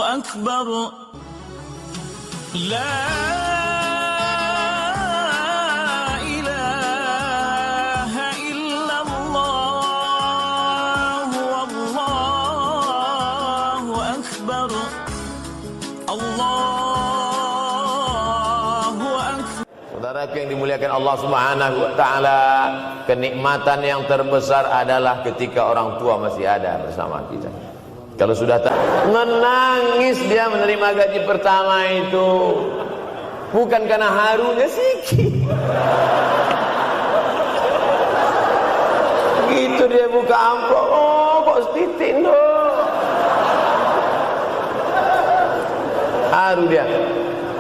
أكبر لا إله إلا الله والله أكبر الله أكبر. Saudaraku yang dimuliakan Allah Subhanahu wa taala, kenikmatan yang terbesar adalah ketika orang tua masih ada bersama kita. Kalau sudah menangis dia menerima gaji pertama itu bukan karena harunya sikit. Begitu dia buka amplop, oh kok setitik dong. Haru dia.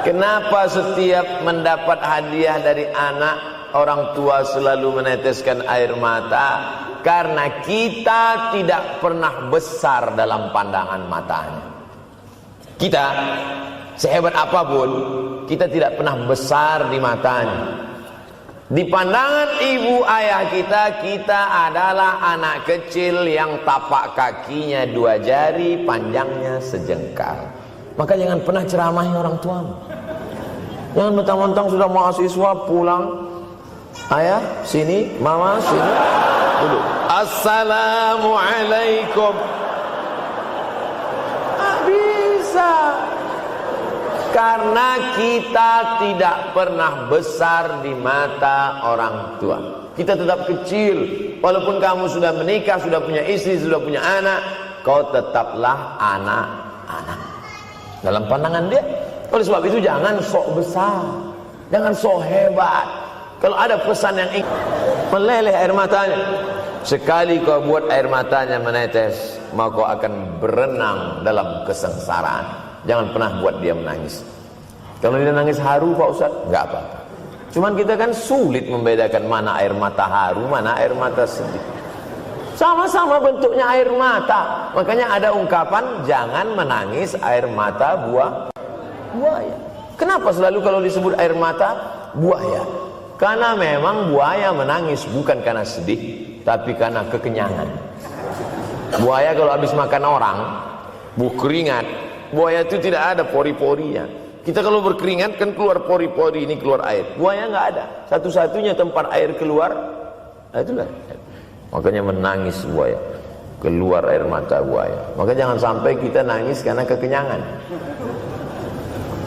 Kenapa setiap mendapat hadiah dari anak, orang tua selalu meneteskan air mata? Karena kita tidak pernah besar dalam pandangan matanya. Kita sehebat apapun, kita tidak pernah besar di matanya. Di pandangan ibu ayah kita, kita adalah anak kecil yang tapak kakinya 2 jari, panjangnya sejengkal. Maka jangan pernah ceramahi orang tuamu. Jangan mentang-mentang sudah mahasiswa pulang, ayah sini, mama sini, duduk. Assalamualaikum. Bisa. Karena kita tidak pernah besar di mata orang tua. Kita tetap kecil. Walaupun kamu sudah menikah, sudah punya istri, sudah punya anak, kau tetaplah anak-anak dalam pandangan dia. Oleh sebab itu jangan sok besar, jangan sok hebat. Kalau ada pesan yang ingin meleleh air matanya, sekali kau buat air matanya menetes, maka kau akan berenang dalam kesengsaraan. Jangan pernah buat dia menangis. Kalau dia nangis haru Pak Ustaz, enggak apa-apa. Cuman kita kan sulit membedakan mana air mata haru, mana air mata sedih. Sama-sama bentuknya air mata. Makanya ada ungkapan jangan menangis air mata buaya. Kenapa selalu kalau disebut air mata buaya? Karena memang buaya menangis bukan karena sedih, tapi karena kekenyangan. Buaya kalau habis makan orang, keringat, buaya itu tidak ada pori-porinya. Kita kalau berkeringat kan keluar pori-pori, ini keluar air. Buaya nggak ada. Satu-satunya tempat air keluar, itulah. Makanya menangis buaya, keluar air mata buaya. Maka jangan sampai kita nangis karena kekenyangan.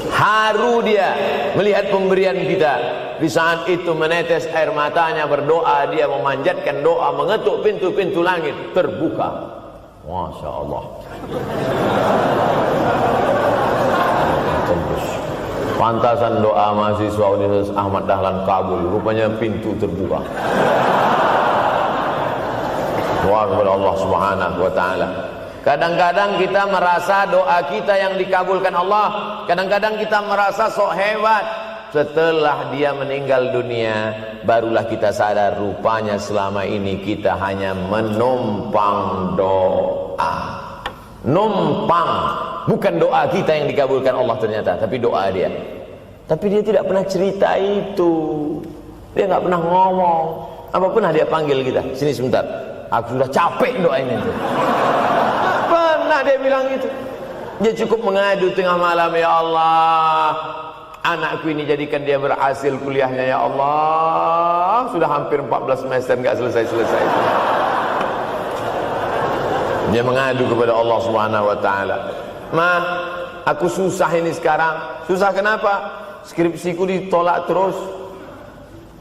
Haru dia melihat pemberian kita. Di saat itu menetes air matanya, berdoa, dia memanjatkan doa, mengetuk pintu-pintu langit, terbuka. Masya Allah. Pantasan doa mahasiswa Universitas Ahmad Dahlan kabul, rupanya pintu terbuka. Doa kepada Allah Subhanahu wa taala. Kadang-kadang kita merasa doa kita yang dikabulkan Allah, kadang-kadang kita merasa sok hebat. Setelah dia meninggal dunia, barulah kita sadar rupanya selama ini kita hanya menumpang doa. Numpang, bukan doa kita yang dikabulkan Allah ternyata, tapi doa dia. Tapi dia tidak pernah cerita itu. Dia nggak pernah ngomong. Apa pernah dia panggil kita? Sini sebentar. Aku sudah capek doain itu. Pernah dia bilang itu. Dia cukup mengadu tengah malam, ya Allah, anakku ini jadikan dia berhasil kuliahnya, ya Allah. Sudah hampir 14 semester nggak selesai-selesai. Dia mengadu kepada Allah Subhanahu wa taala. Ma, aku susah ini sekarang. Susah kenapa? Skripsiku ditolak terus.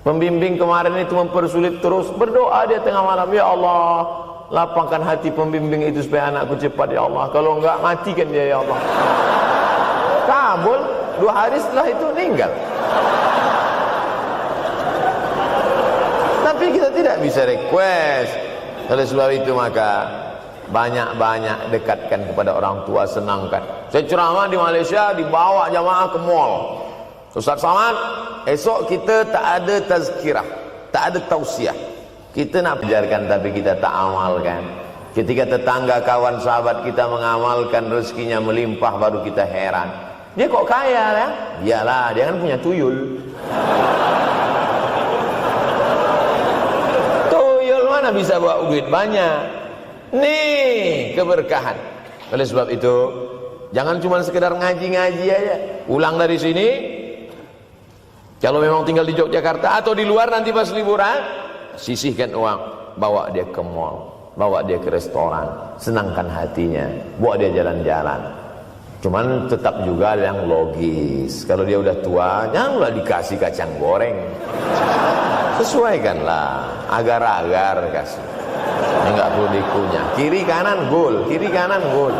Pembimbing kemarin itu mempersulit terus. Berdoa dia tengah malam, ya Allah, lapangkan hati pembimbing itu supaya anakku cepat, ya Allah. Kalau enggak, matikan dia, ya Allah. Kabul, 2 hari setelah itu meninggal. Tapi kita tidak bisa request. Oleh sebab itu maka banyak-banyak dekatkan kepada orang tua, senangkan. Saya ceramah di Malaysia, dibawa jamaah ke mall. Ustaz Samad, esok kita tak ada tazkirah, tak ada tausiah. Kita nak ajarkan tapi kita tak amalkan. Ketika tetangga, kawan, sahabat kita mengamalkan, rezekinya melimpah, baru kita heran. Dia kok kaya ya? Iyalah, dia kan punya tuyul. Tuyul mana bisa bawa duit banyak? Nih keberkahan. Oleh sebab itu Jangan cuma sekedar ngaji-ngaji aja. Pulang dari sini, kalau memang tinggal di Yogyakarta atau di luar nanti pas liburan, sisihkan uang, bawa dia ke mall, bawa dia ke restoran, senangkan hatinya, bawa dia jalan-jalan. Cuman tetap juga yang logis. Kalau dia udah tua, janganlah dikasih kacang goreng. Sesuaikanlah, agar-agar kasih. Enggak perlu dikunyah. Kiri kanan gol, kiri kanan gol.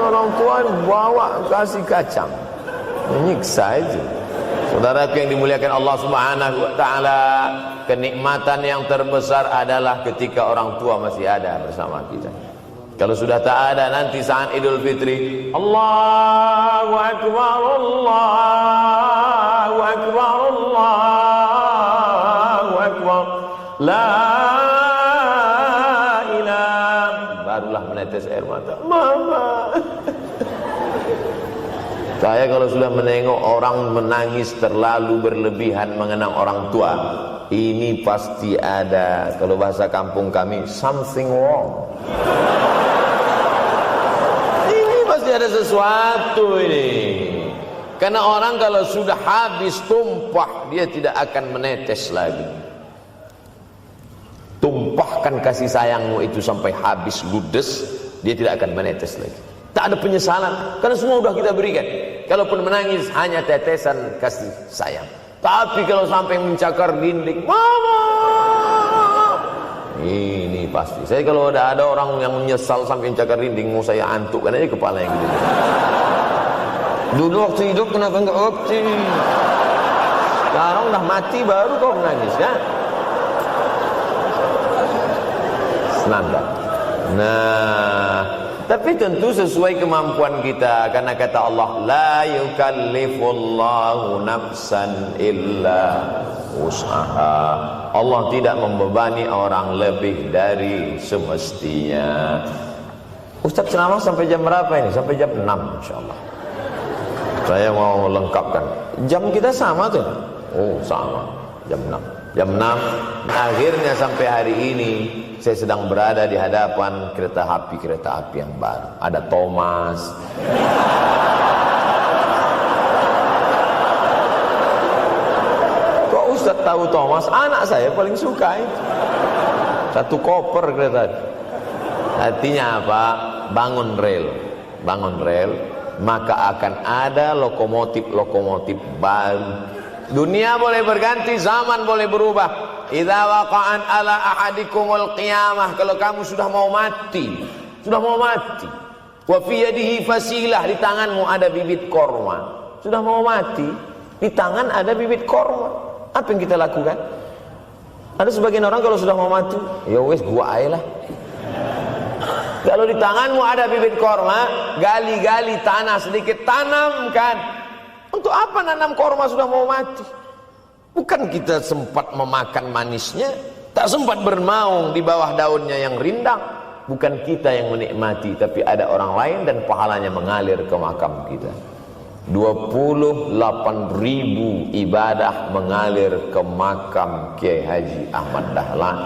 Orang tua bawa kasih kacang, menyiksa itu. Saudaraku yang dimuliakan Allah Subhanahu wa taala, kenikmatan yang terbesar adalah ketika orang tua masih ada bersama kita. Kalau sudah tak ada, nanti saat Idul Fitri, Allahu Akbar, Allahu Akbar, Allahu Akbar, la ilaha, barulah menetes air mata. Mama. Saya kalau sudah menengok orang menangis terlalu berlebihan mengenang orang tua, ini pasti ada, kalau bahasa kampung kami, something wrong. Ini pasti ada sesuatu ini. Karena orang kalau sudah habis tumpah, dia tidak akan menetes lagi. Tumpahkan kasih sayangmu itu sampai habis ludes, dia tidak akan menetes lagi. Tak ada penyesalan, karena semua sudah kita berikan. Kalaupun menangis hanya tetesan kasih sayang. Tapi kalau sampai mencakar dinding, mama, ini pasti. Saya kalau ada orang yang menyesal sampai mencakar dinding, mau saya antukkan aja kepala yang gede. Dulu waktu hidup kenapa enggak opti? Sekarang udah mati baru kau menangis, ya? Senanda. Nah, tapi tentu sesuai kemampuan kita, karena kata Allah, la yukallifullahu nafsan illa wus'aha. Allah tidak membebani orang lebih dari semestinya. Ustaz ceramah sampai jam berapa ini? Sampai jam 6 insyaallah. Saya mau lengkapkan. Jam kita sama tuh. Oh, sama. Jam 6. Jam 6 akhirnya sampai hari ini saya sedang berada di hadapan kereta api yang baru. Ada Thomas. Kok Ustaz tahu Thomas? Anak saya paling suka itu. Satu koper kereta. Artinya apa? Bangun rel, maka akan ada lokomotif baru. Dunia boleh berganti, zaman boleh berubah. Idza waqa'an ala ahadikumul qiyamah, kalau kamu sudah mau mati, wa fi yadihi fasilah, di tanganmu ada bibit korma. Sudah mau mati, di tangan ada bibit korma. Apa yang kita lakukan? Ada sebagian orang kalau sudah mau mati, ya wes gua aja lah. Kalau di tanganmu ada bibit korma, gali-gali tanah sedikit, tanamkan. Untuk apa nanam korma sudah mau mati? Bukan kita sempat memakan manisnya, tak sempat bermaung di bawah daunnya yang rindang. Bukan kita yang menikmati, tapi ada orang lain dan pahalanya mengalir ke makam kita. 28.000 ibadah mengalir ke makam Kiai Haji Ahmad Dahlan.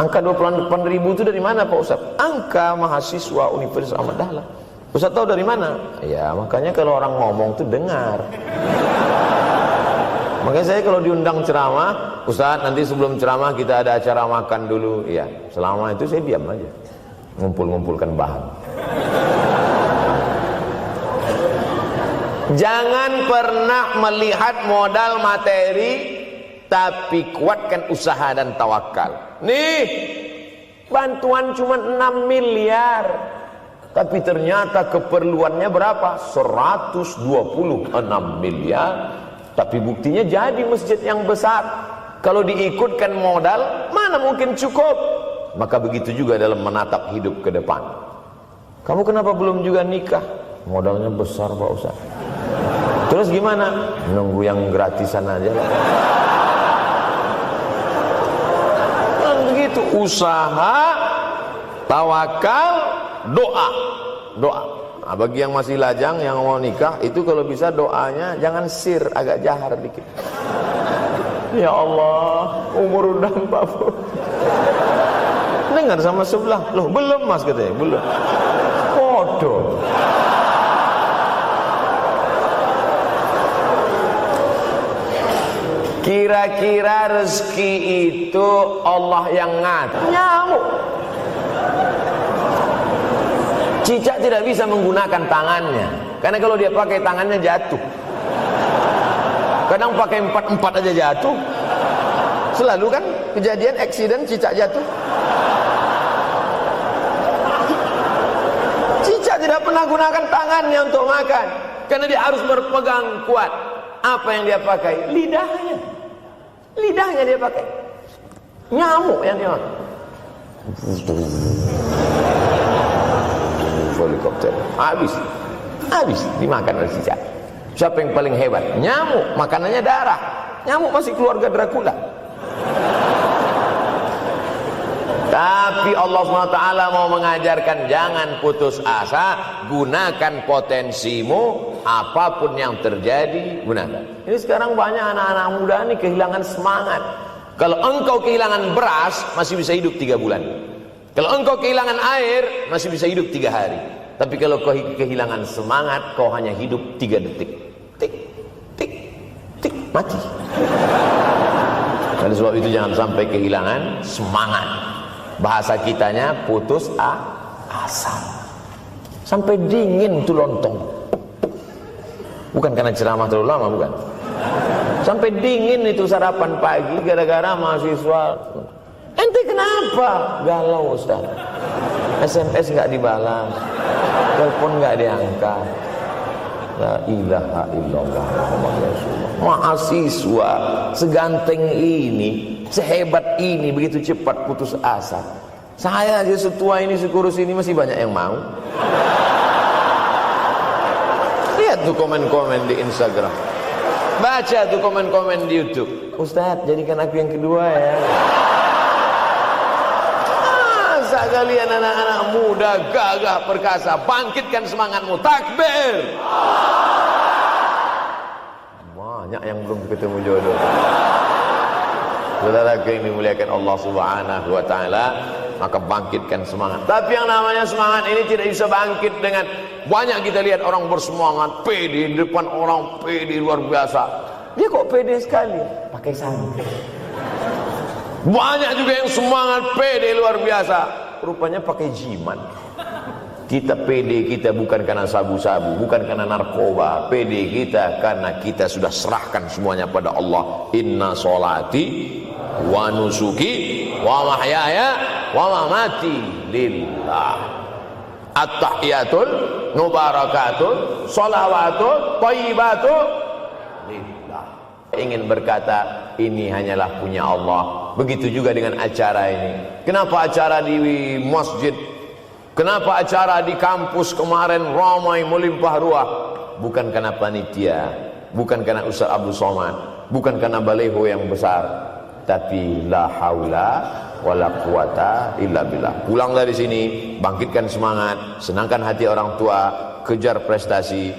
Angka 28.000 itu dari mana Pak Ustaz? Angka mahasiswa Universitas Ahmad Dahlan. Ustaz tahu dari mana? Ya makanya kalau orang ngomong tuh dengar. Makanya saya kalau diundang ceramah, Ustaz nanti sebelum ceramah kita ada acara makan dulu. Ya selama itu saya diam aja, ngumpul-ngumpulkan bahan. Jangan pernah melihat modal materi, tapi kuatkan usaha dan tawakal. Nih bantuan cuma 6 miliar. Tapi ternyata keperluannya berapa? 126 miliar. Tapi buktinya jadi masjid yang besar. Kalau diikutkan modal, mana mungkin cukup? Maka begitu juga dalam menatap hidup ke depan. Kamu kenapa belum juga nikah? Modalnya besar Pak Ustaz. Terus gimana? Nunggu yang gratisan aja lah. Dan begitu, usaha, tawakal, doa. Nah, bagi yang masih lajang, yang mau nikah, itu kalau bisa doanya jangan sir, agak jahar dikit. Ya Allah, umur udah 40. dengar sama sebelah, loh belum mas katanya, belum. Bodoh. Kira-kira rezeki itu Allah yang ngatur? Nyamuk. Cicak tidak bisa menggunakan tangannya, karena kalau dia pakai tangannya jatuh. Kadang pakai 4 aja jatuh. Selalu kan kejadian accident cicak jatuh. Cicak tidak pernah gunakan tangannya untuk makan, karena dia harus berpegang kuat. Apa yang dia pakai? Lidahnya. Lidahnya dia pakai. Nyamuk yang dia makan. Helikopter. Habis dimakan oleh cicak. Siapa yang paling hebat? Nyamuk. Makanannya darah. Nyamuk masih keluarga Dracula. Tapi Allah SWT mau mengajarkan jangan putus asa, gunakan potensimu, apapun yang terjadi gunakan. Ini sekarang banyak anak-anak muda ini kehilangan semangat. Kalau engkau kehilangan beras masih bisa hidup 3 bulan. Kalau engkau kehilangan air masih bisa hidup 3 hari. Tapi kalau kau kehilangan semangat, kau hanya hidup 3 detik. Tik, tik, tik, mati. Oleh sebab itu jangan sampai kehilangan semangat. Bahasa kitanya putus asa. Sampai dingin tuh lontong. Bukan karena ceramah terlalu lama, bukan. Sampai dingin itu sarapan pagi gara-gara mahasiswa. Ente kenapa? Galau Ustaz. SMS nggak dibalas, telepon nggak diangkat. La ilaha illallah Muhammad Rasulullah. Mahasiswa seganteng ini, sehebat ini, begitu cepat putus asa. Saya aja setua ini, sekurus ini masih banyak yang mau. Lihat tuh komen-komen di Instagram, baca tuh komen-komen di YouTube. Ustaz, jadikan aku yang kedua ya. Masa kalian anak-anak muda gagah perkasa, bangkitkan semangatmu, takbir. Banyak yang belum ketemu jodoh. Saudara yang dimuliakan Allah Subhanahu wa taala, maka bangkitkan semangat. Tapi yang namanya semangat ini tidak bisa bangkit dengan banyak. Kita lihat orang bersemangat, pede di depan orang, pede luar biasa. Dia kok pede sekali? Pakai sangkar. Banyak juga yang semangat, pede luar biasa, rupanya pakai jimat. Kita pede kita bukan karena sabu-sabu, bukan karena narkoba. Pede kita karena kita sudah serahkan semuanya pada Allah. Inna sholati wa nusuki wa mahyaya wa mamati lillah. At-tahiyatul mubarakatun sholawatun thayyibatun lillah. Ingin berkata ini hanyalah punya Allah. Begitu juga dengan acara ini. Kenapa acara di masjid? Kenapa acara di kampus kemarin ramai melimpah ruah? Bukan karena panitia, bukan karena Ustaz Abdul Somad, bukan karena baleho yang besar, tapi la haula wala quwata illa billah. Pulang dari sini, bangkitkan semangat, senangkan hati orang tua, kejar prestasi,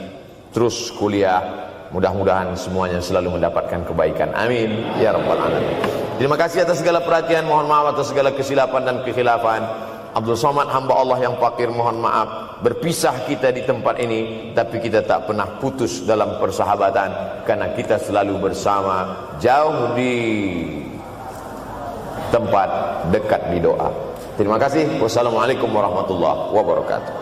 terus kuliah. Mudah-mudahan semuanya selalu mendapatkan kebaikan. Amin ya rabbal alamin. Terima kasih atas segala perhatian. Mohon maaf atas segala kesilapan dan kekhilafan. Abdul Somad hamba Allah yang fakir, mohon maaf. Berpisah kita di tempat ini, tapi kita tak pernah putus dalam persahabatan, karena kita selalu bersama, jauh di tempat, dekat di doa. Terima kasih. Wassalamualaikum warahmatullahi wabarakatuh.